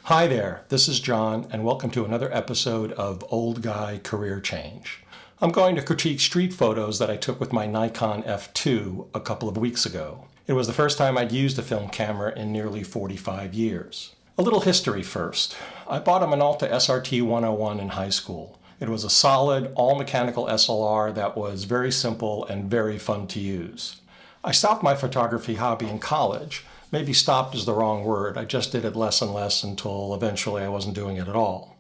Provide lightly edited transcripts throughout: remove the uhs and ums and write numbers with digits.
Hi there, this is John, and welcome to another episode of Old Guy Career Change. I'm going to critique street photos that I took with my Nikon F2 a couple of weeks ago. It was the first time I'd used a film camera in nearly 45 years. A little history first. I bought a Minolta SRT 101 in high school. It was a solid, all-mechanical SLR that was very simple and very fun to use. I stopped my photography hobby in college. Maybe stopped is the wrong word. I just did it less and less until eventually I wasn't doing it at all.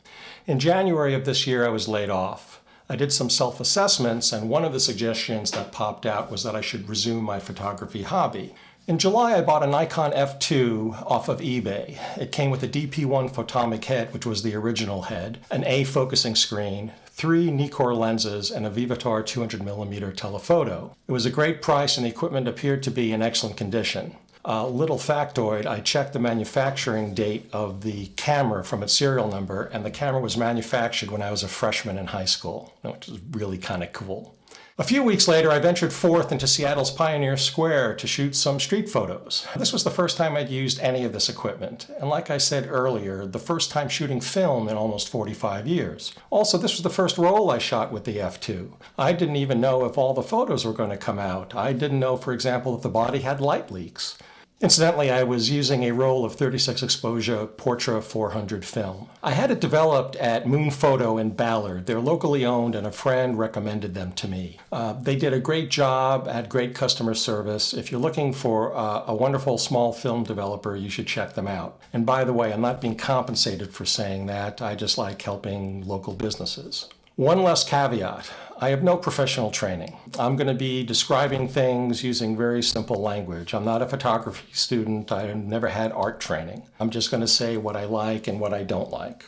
In January of this year, I was laid off. I did some self-assessments, and one of the suggestions that popped out was that I should resume my photography hobby. In July, I bought a Nikon F2 off of eBay. It came with a DP1 photomic head, which was the original head, an A focusing screen, 3 Nikkor lenses, and a Vivitar 200mm telephoto. It was a great price, and the equipment appeared to be in excellent condition. A little factoid, I checked the manufacturing date of the camera from its serial number, and the camera was manufactured when I was a freshman in high school, which is really kind of cool. A few weeks later, I ventured forth into Seattle's Pioneer Square to shoot some street photos. This was the first time I'd used any of this equipment, and like I said earlier, the first time shooting film in almost 45 years. Also, this was the first roll I shot with the F2. I didn't even know if all the photos were going to come out. I didn't know, for example, if the body had light leaks. Incidentally, I was using a roll of 36 exposure Portra 400 film. I had it developed at Moon Photo in Ballard. They're locally owned, and a friend recommended them to me. They did a great job, had great customer service. If you're looking for a wonderful small film developer, you should check them out. And by the way, I'm not being compensated for saying that. I just like helping local businesses. One less caveat. I have no professional training. I'm going to be describing things using very simple language. I'm not a photography student. I've never had art training. I'm just going to say what I like and what I don't like.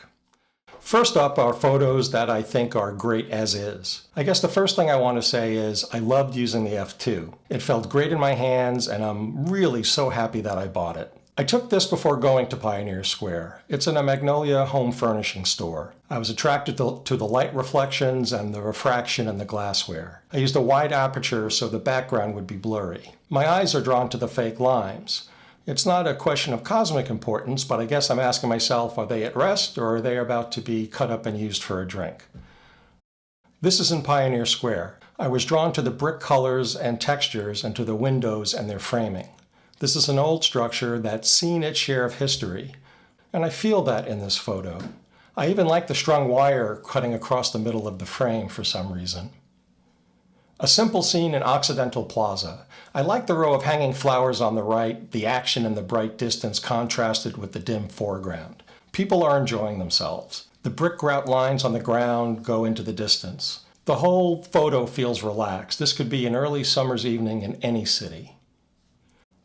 First up are photos that I think are great as is. I guess the first thing I want to say is I loved using the F2. It felt great in my hands, and I'm really so happy that I bought it. I took this before going to Pioneer Square. It's in a Magnolia home furnishing store. I was attracted to the light reflections and the refraction in the glassware. I used a wide aperture so the background would be blurry. My eyes are drawn to the fake limes. It's not a question of cosmic importance, but I guess I'm asking myself, are they at rest or are they about to be cut up and used for a drink? This is in Pioneer Square. I was drawn to the brick colors and textures and to the windows and their framing. This is an old structure that's seen its share of history, and I feel that in this photo. I even like the strung wire cutting across the middle of the frame for some reason. A simple scene in Occidental Plaza. I like the row of hanging flowers on the right, the action in the bright distance contrasted with the dim foreground. People are enjoying themselves. The brick grout lines on the ground go into the distance. The whole photo feels relaxed. This could be an early summer's evening in any city.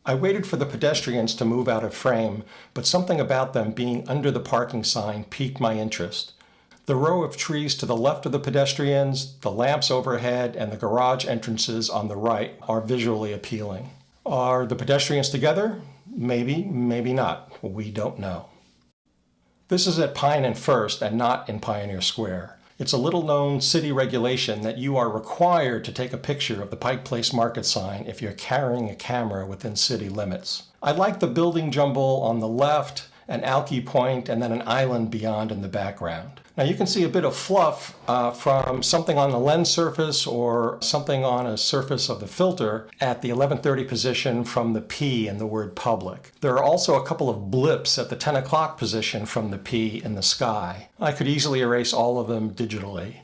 I waited for the pedestrians to move out of frame, but something about them being under the parking sign piqued my interest. The row of trees to the left of the pedestrians, the lamps overhead, and the garage entrances on the right are visually appealing. Are the pedestrians together? Maybe, maybe not. We don't know. This is at Pine and First and not in Pioneer Square. It's a little-known city regulation that you are required to take a picture of the Pike Place Market sign if you're carrying a camera within city limits. I like the building jumble on the left, an Alki Point, and then an island beyond in the background. Now you can see a bit of fluff from something on the lens surface or something on a surface of the filter at the 11:30 position from the P in the word public. There are also a couple of blips at the 10 o'clock position from the P in the sky. I could easily erase all of them digitally.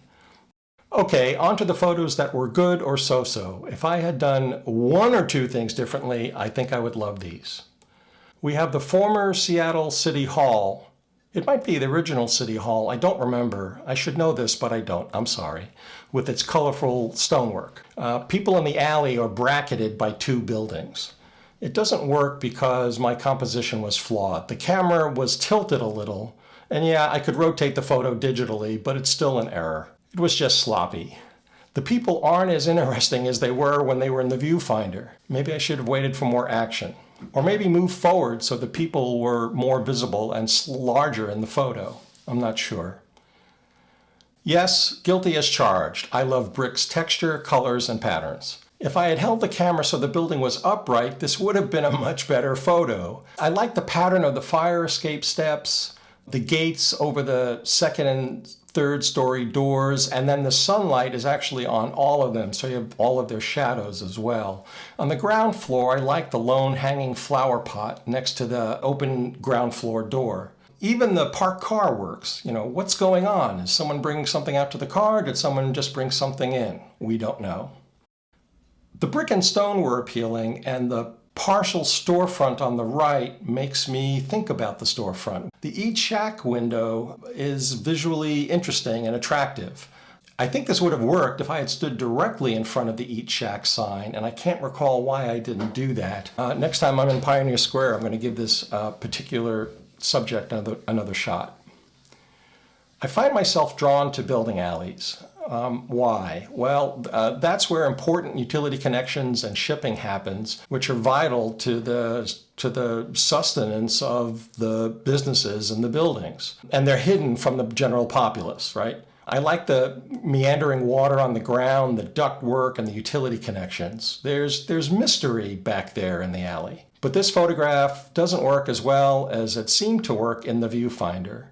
Okay, on to the photos that were good or so-so. If I had done one or two things differently, I think I would love these. We have the former Seattle City Hall. It might be the original City Hall. I don't remember. I should know this, but I don't. I'm sorry. With its colorful stonework. People in the alley are bracketed by 2 buildings. It doesn't work because my composition was flawed. The camera was tilted a little, and yeah, I could rotate the photo digitally, but it's still an error. It was just sloppy. The people aren't as interesting as they were when they were in the viewfinder. Maybe I should have waited for more action. Or maybe move forward so the people were more visible and larger in the photo. I'm not sure. Yes, guilty as charged. I love brick's texture, colors, and patterns. If I had held the camera so the building was upright, this would have been a much better photo. I like the pattern of the fire escape steps, the gates over the second and third story doors, and then the sunlight is actually on all of them, so you have all of their shadows as well. On the ground floor, I like the lone hanging flower pot next to the open ground floor door. Even the parked car works. You know, what's going on? Is someone bringing something out to the car? Did someone just bring something in? We don't know. The brick and stone were appealing, and the partial storefront on the right makes me think about the storefront. The Eat Shack window is visually interesting and attractive. I think this would have worked if I had stood directly in front of the Eat Shack sign, and I can't recall why I didn't do that. Next time I'm in Pioneer Square, I'm going to give this particular subject another shot. I find myself drawn to building alleys. Why? Well, that's where important utility connections and shipping happens, which are vital to the sustenance of the businesses and the buildings. And they're hidden from the general populace, right? I like the meandering water on the ground, the ductwork, and the utility connections. There's mystery back there in the alley. But this photograph doesn't work as well as it seemed to work in the viewfinder.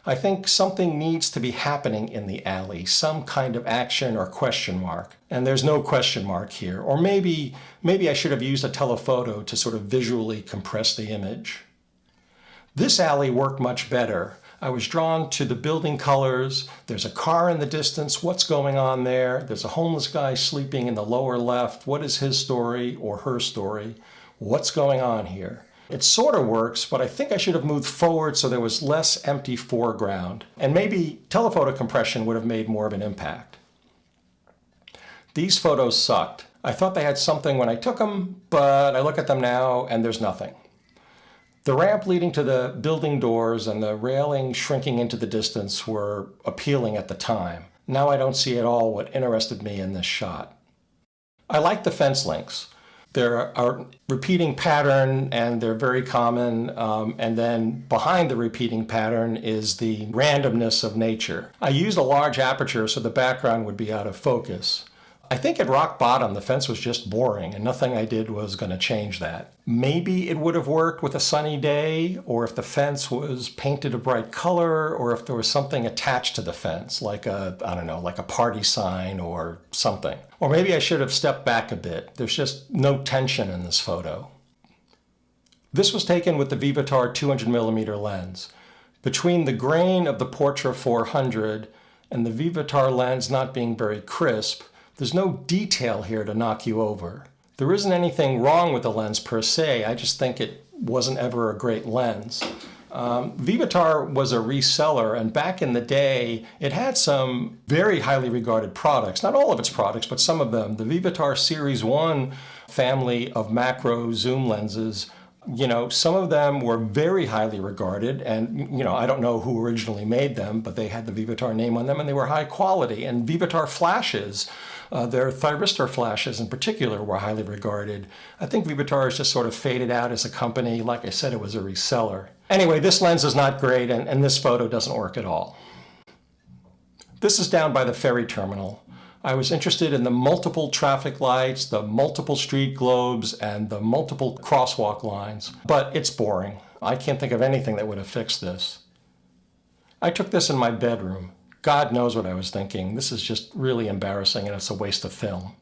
I think something needs to be happening in the alley, some kind of action or question mark. And there's no question mark here. Or maybe I should have used a telephoto to sort of visually compress the image. This alley worked much better. I was drawn to the building colors. There's a car in the distance. What's going on there? There's a homeless guy sleeping in the lower left. What is his story or her story? What's going on here? It sort of works, but I think I should have moved forward so there was less empty foreground. And maybe telephoto compression would have made more of an impact. These photos sucked. I thought they had something when I took them, but I look at them now and there's nothing. The ramp leading to the building doors and the railing shrinking into the distance were appealing at the time. Now I don't see at all what interested me in this shot. I like the fence links. They're a repeating pattern and they're very common, and then behind the repeating pattern is the randomness of nature. I used a large aperture so the background would be out of focus. I think at rock bottom the fence was just boring and nothing I did was going to change that. Maybe it would have worked with a sunny day, or if the fence was painted a bright color, or if there was something attached to the fence, like like a party sign or something. Or maybe I should have stepped back a bit. There's just no tension in this photo. This was taken with the Vivitar 200mm lens. Between the grain of the Portra 400 and the Vivitar lens not being very crisp, there's no detail here to knock you over. There isn't anything wrong with the lens per se, I just think it wasn't ever a great lens. Vivitar was a reseller, and back in the day, it had some very highly regarded products. Not all of its products, but some of them. The Vivitar Series 1 family of macro zoom lenses, some of them were very highly regarded, and I don't know who originally made them, but they had the Vivitar name on them and they were high quality. And Vivitar flashes, their thyristor flashes in particular, were highly regarded. I think Vivitar has just sort of faded out as a company. Like I said, it was a reseller. Anyway, this lens is not great, and this photo doesn't work at all. This is down by the ferry terminal. I was interested in the multiple traffic lights, the multiple street globes, and the multiple crosswalk lines, but it's boring. I can't think of anything that would have fixed this. I took this in my bedroom. God knows what I was thinking. This is just really embarrassing and it's a waste of film.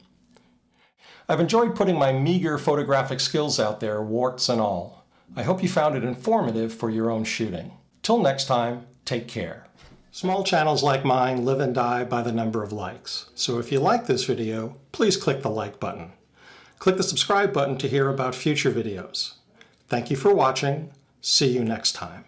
I've enjoyed putting my meager photographic skills out there, warts and all. I hope you found it informative for your own shooting. Till next time, take care. Small channels like mine live and die by the number of likes. So if you like this video, please click the like button. Click the subscribe button to hear about future videos. Thank you for watching. See you next time.